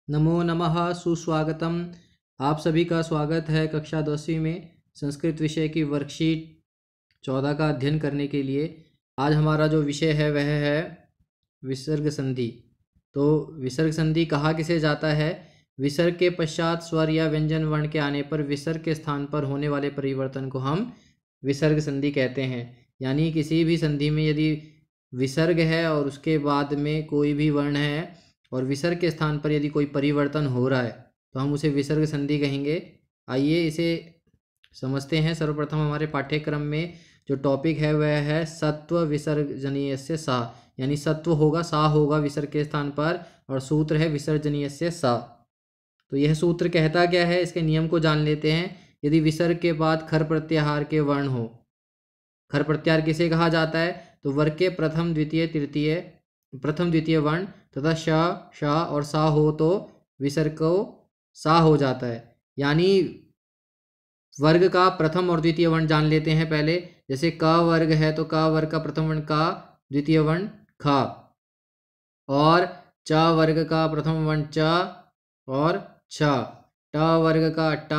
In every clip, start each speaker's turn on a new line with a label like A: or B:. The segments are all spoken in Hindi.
A: नमो नमः सुस्वागतम। आप सभी का स्वागत है कक्षा 10वीं में संस्कृत विषय की वर्कशीट 14 का अध्ययन करने के लिए। आज हमारा जो विषय है वह है विसर्ग संधि। तो विसर्ग संधि कहा किसे जाता है? विसर्ग के पश्चात स्वर या व्यंजन वर्ण के आने पर विसर्ग के स्थान पर होने वाले परिवर्तन को हम विसर्ग संधि कहते हैं। यानी किसी भी संधि में यदि विसर्ग है और उसके बाद में कोई भी वर्ण है और विसर्ग के स्थान पर यदि कोई परिवर्तन हो रहा है तो हम उसे विसर्ग संधि कहेंगे। आइए इसे समझते हैं। सर्वप्रथम हमारे पाठ्यक्रम में जो टॉपिक है वह है सत्व विसर्जनीय से सा, यानी सत्व होगा, सा होगा विसर्ग के स्थान पर, और सूत्र है विसर्जनीय से सा। तो यह सूत्र कहता क्या है, इसके नियम को जान लेते हैं। यदि विसर्ग के बाद खर प्रत्याहार के वर्ण हो, खर प्रत्याहार किसे कहा जाता है? तो वर्ग के प्रथम द्वितीय वर्ण तथा श, श और सा हो तो विसर्ग को सा हो जाता है। यानी वर्ग का प्रथम और द्वितीय वर्ण जान लेते हैं पहले। जैसे क वर्ग है तो क वर्ग का प्रथम वर्ण का, द्वितीय वर्ण ख, और च वर्ग का प्रथम वर्ण च और छ, ट वर्ग का ट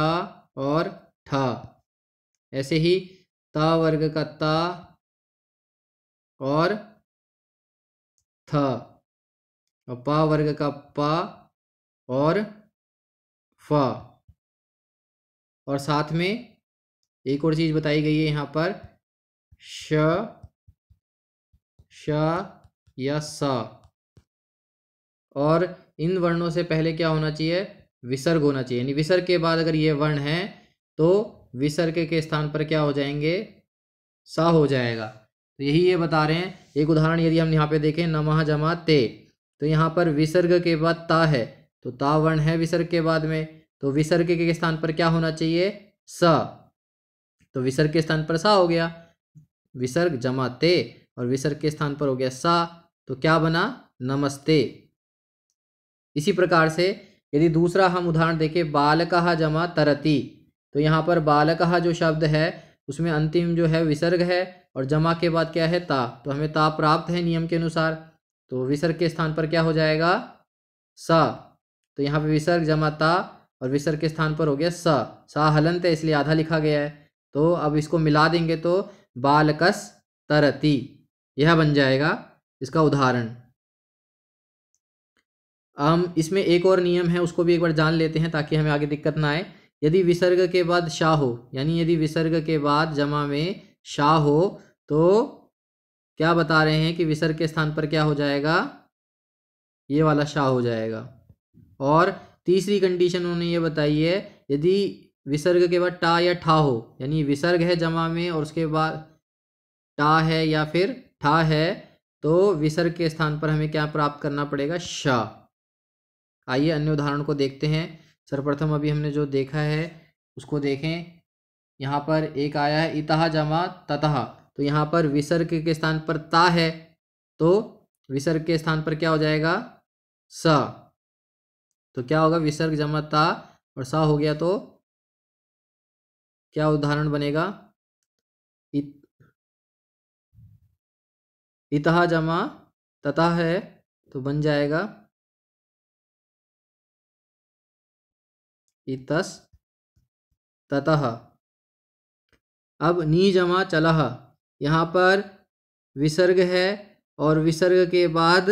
A: और ठ, ऐसे ही त वर्ग का त और थ, और प वर्ग का प और फ। और साथ में एक और चीज बताई गई है यहाँ पर, श, श या स। और इन वर्णों से पहले क्या होना चाहिए? विसर्ग होना चाहिए। यानी विसर्ग के बाद अगर ये वर्ण है तो विसर्ग के स्थान पर क्या हो जाएंगे? सा हो जाएगा। तो यही ये बता रहे हैं। एक उदाहरण यदि हम यहाँ पे देखें, नमः जमा ते, तो यहाँ पर विसर्ग के बाद ता है तो ता वर्ण है विसर्ग के बाद में, तो विसर्ग के स्थान पर क्या होना चाहिए? स। तो विसर्ग के स्थान पर सा हो गया, विसर्ग जमा ते, और विसर्ग के स्थान पर हो गया सा, तो क्या बना? नमस्ते। इसी प्रकार से यदि दूसरा हम उदाहरण देखें, बालकः जमा तरति, तो यहाँ पर बालकः जो शब्द है उसमें अंतिम जो है विसर्ग है और जमा के बाद क्या है? ता। तो हमें ता प्राप्त है नियम के अनुसार, तो विसर्ग के स्थान पर क्या हो जाएगा? सा। तो यहाँ पे विसर्ग जमा ता और विसर्ग के स्थान पर हो गया सा। सा हलंत है इसलिए आधा लिखा गया है। तो अब इसको मिला देंगे तो बालकस तरति, यह बन जाएगा इसका उदाहरण। हम इसमें एक और नियम है, उसको भी एक बार जान लेते हैं ताकि हमें आगे दिक्कत ना आए। यदि विसर्ग के बाद शा हो, यानी यदि विसर्ग के बाद जमा में शा हो तो क्या बता रहे हैं कि विसर्ग के स्थान पर क्या हो जाएगा? ये वाला शा हो जाएगा। और तीसरी कंडीशन उन्होंने ये बताई है, यदि विसर्ग के बाद टा या ठा हो, यानी विसर्ग है जमा में और उसके बाद टा है या फिर ठा है, तो विसर्ग के स्थान पर हमें क्या प्राप्त करना पड़ेगा? शा। आइए अन्य उदाहरण को देखते हैं। सर्वप्रथम अभी हमने जो देखा है उसको देखें। यहाँ पर एक आया है इतः जमा ततः, तो यहाँ पर विसर्ग के स्थान पर ता है तो विसर्ग के स्थान पर क्या हो जाएगा? स। तो क्या होगा? विसर्ग जमा ता और सा हो गया तो क्या उदाहरण बनेगा? इतः जमा ततः है तो बन जाएगा इतस ततः। अब नी जमा चलह, यहाँ पर विसर्ग है और विसर्ग के बाद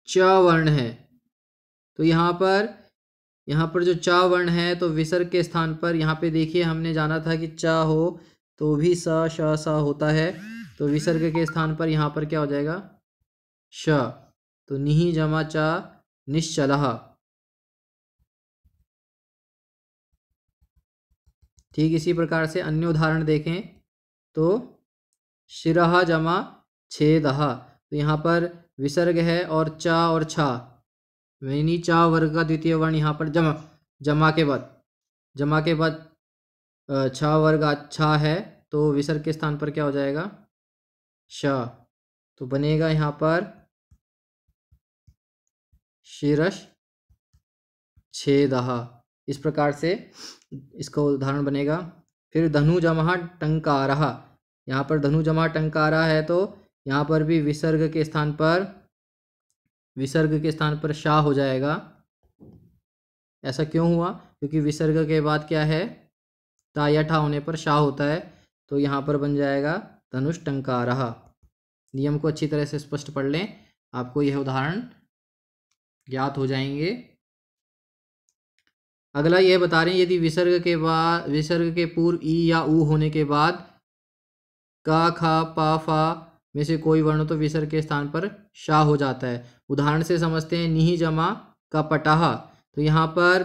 A: च वर्ण है, तो यहाँ पर जो च वर्ण है तो विसर्ग के स्थान पर यहाँ पे देखिए, हमने जाना था कि च हो तो भी स श स होता है, तो विसर्ग के स्थान पर यहाँ पर क्या हो जाएगा? श। तो निहि जमा च निश्चलः। ठीक इसी प्रकार से अन्य उदाहरण देखें तो शिरः जमा छेदः, तो यहाँ पर विसर्ग है और च और छ, यानी च वर्ग का द्वितीय वर्ण यहाँ पर जमा के बाद छ वर्ग अच्छा है तो विसर्ग के स्थान पर क्या हो जाएगा? श। तो बनेगा यहाँ पर शिरश छेदः। इस प्रकार से इसका उदाहरण बनेगा। फिर धनु जमा टंकारः, यहाँ पर धनु जमा टंकारा है तो यहाँ पर भी विसर्ग के स्थान पर विसर्ग के स्थान पर शा हो जाएगा। ऐसा क्यों हुआ? क्योंकि विसर्ग के बाद क्या है, ता या ठा होने पर शा होता है, तो यहाँ पर बन जाएगा धनुष्टंकारः। नियम को अच्छी तरह से स्पष्ट पढ़ लें, आपको यह उदाहरण ज्ञात हो जाएंगे। अगला यह बता रहे हैं, यदि विसर्ग के पूर्व ई या ऊ होने के बाद का, खा, पा, फा में से कोई वर्ण तो विसर्ग के स्थान पर शा हो जाता है। उदाहरण से समझते हैं, निहि जमा का पटाह। तो यहाँ पर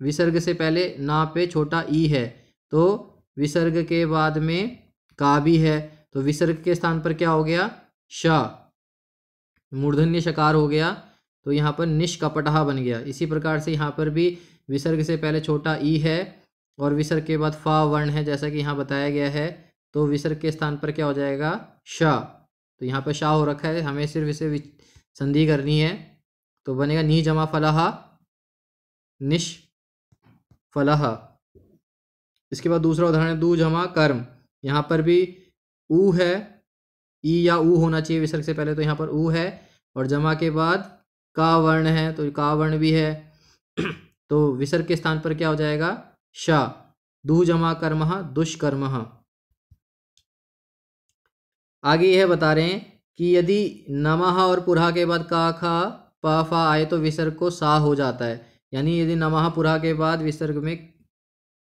A: विसर्ग से पहले ना पे छोटा ई है, तो विसर्ग के बाद में का भी है, तो विसर्ग के स्थान पर क्या हो गया, श, मूर्धन्य शकार हो गया, तो यहाँ पर निष्कपटहा बन गया। इसी प्रकार से यहाँ पर भी विसर्ग से पहले छोटा ई है और विसर्ग के बाद फा वर्ण है, जैसा कि यहाँ बताया गया है, तो विसर्ग के स्थान पर क्या हो जाएगा, श। तो यहाँ पर शा हो रखा है, हमें सिर्फ इसे संधि करनी है, तो बनेगा नी जमा फलहा निष्फलः। इसके बाद दूसरा उदाहरण है, दू जमा कर्म। यहाँ पर भी ऊ है, ई या ऊ होना चाहिए विसर्ग से पहले, तो यहाँ पर ऊ है, और जमा के बाद का वर्ण है, तो का वर्ण भी है, तो विसर्ग के स्थान पर क्या हो जाएगा, श। दू जमा कर्मः दुष्कर्मः। आगे यह बता रहे हैं कि यदि नमः और पुरहा के बाद का, खा, पा, फा आए तो विसर्ग को सा हो जाता है। यानी यदि नमः पुरहा के बाद विसर्ग में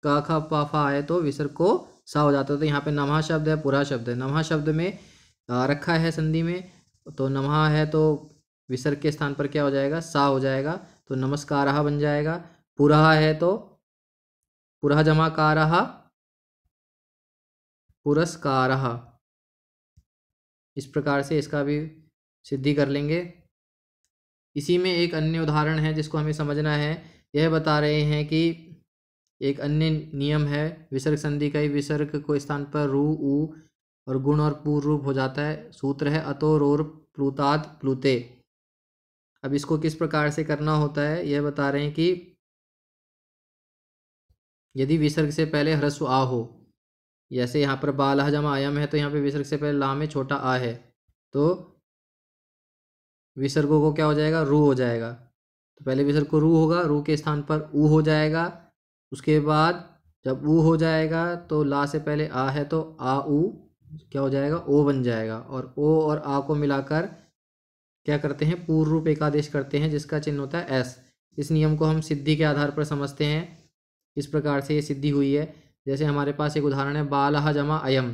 A: का, खा, पा, फा आए तो विसर्ग को सा हो जाता है। तो यहाँ पे नमः शब्द है, पुरहा शब्द है। नमः शब्द में रखा है संधि में, तो नमः है तो विसर्ग के स्थान पर क्या हो जाएगा, सा हो जाएगा, तो नमस्कारः बन जाएगा। पुरहा है तो पुरहा जमा कारः पुरस्कारः। इस प्रकार से इसका भी सिद्धि कर लेंगे। इसी में एक अन्य उदाहरण है जिसको हमें समझना है। यह बता रहे हैं कि एक अन्य नियम है विसर्ग संधि का ही, विसर्ग को स्थान पर रू, ऊ और गुण और पूर्व रूप हो जाता है। सूत्र है अतो रोर प्लुताद प्लुते। अब इसको किस प्रकार से करना होता है यह बता रहे हैं कि यदि विसर्ग से पहले ह्रस्व आ हो, जैसे यहाँ पर बालह जमा अयम है, तो यहाँ पे विसर्ग से पहले ला में छोटा आ है, तो विसर्गों को क्या हो जाएगा, रू हो जाएगा। तो पहले विसर्ग को रू होगा, रू के स्थान पर ऊ हो जाएगा। उसके बाद जब ऊ हो जाएगा तो ला से पहले आ है, तो आ ऊ क्या हो जाएगा, ओ बन जाएगा। और ओ और आ को मिलाकर क्या करते हैं, पूर्व रूप एकादेश करते हैं, जिसका चिन्ह होता है एस। इस नियम को हम सिद्धि के आधार पर समझते हैं। इस प्रकार से ये सिद्धि हुई है। जैसे हमारे पास एक उदाहरण है, बालह जमा अयम।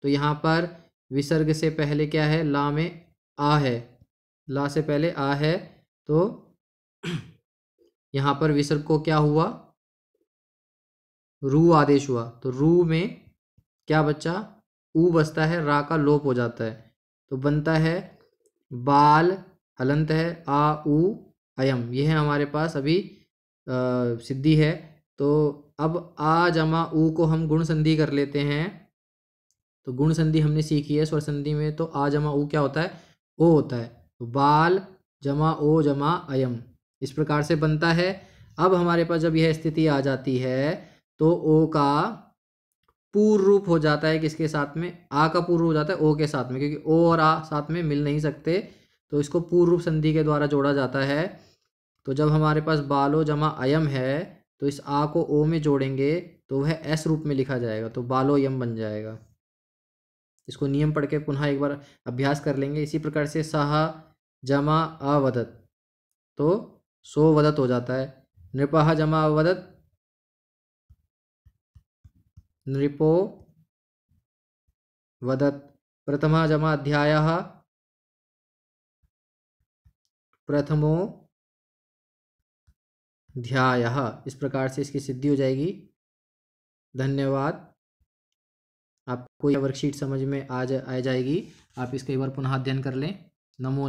A: तो यहाँ पर विसर्ग से पहले क्या है, ला में आ है, ला से पहले आ है, तो यहाँ पर विसर्ग को क्या हुआ, रू आदेश हुआ। तो रू में क्या बचा, ऊ बचता है, रा का लोप हो जाता है, तो बनता है बाल, हलंत है आ ऊ अयम। यह हमारे पास अभी सिद्धि है। तो अब आ जमा ऊ को हम गुण संधि कर लेते हैं। तो गुण संधि हमने सीखी है स्वर संधि में, तो आ जमा ऊ क्या होता है, ओ होता है। तो बाल जमा ओ जमा अयम इस प्रकार से बनता है। अब हमारे पास जब यह स्थिति आ जाती है तो ओ का पूर्व रूप हो जाता है, किसके साथ में, आ का पूर्व हो जाता है ओ के साथ में, क्योंकि ओ और आ साथ में मिल नहीं सकते, तो इसको पूर्व रूप संधि के द्वारा जोड़ा जाता है। तो जब हमारे पास बालो जमा अयम है, तो इस आ को ओ में जोड़ेंगे तो वह एस रूप में लिखा जाएगा, तो बालो यम बन जाएगा। इसको नियम पढ़ के पुनः एक बार अभ्यास कर लेंगे। इसी प्रकार से सह जमा अवदत, तो सो वदत हो जाता है। नृपः जमा अवदत, नृपो वदत। प्रथमा जमा अध्यायः, प्रथमो ध्यायः। इस प्रकार से इसकी सिद्धि हो जाएगी। धन्यवाद। आपको यह वर्कशीट समझ में आ जाएगी। आप इसका एक बार पुनः अध्ययन कर लें। नमो।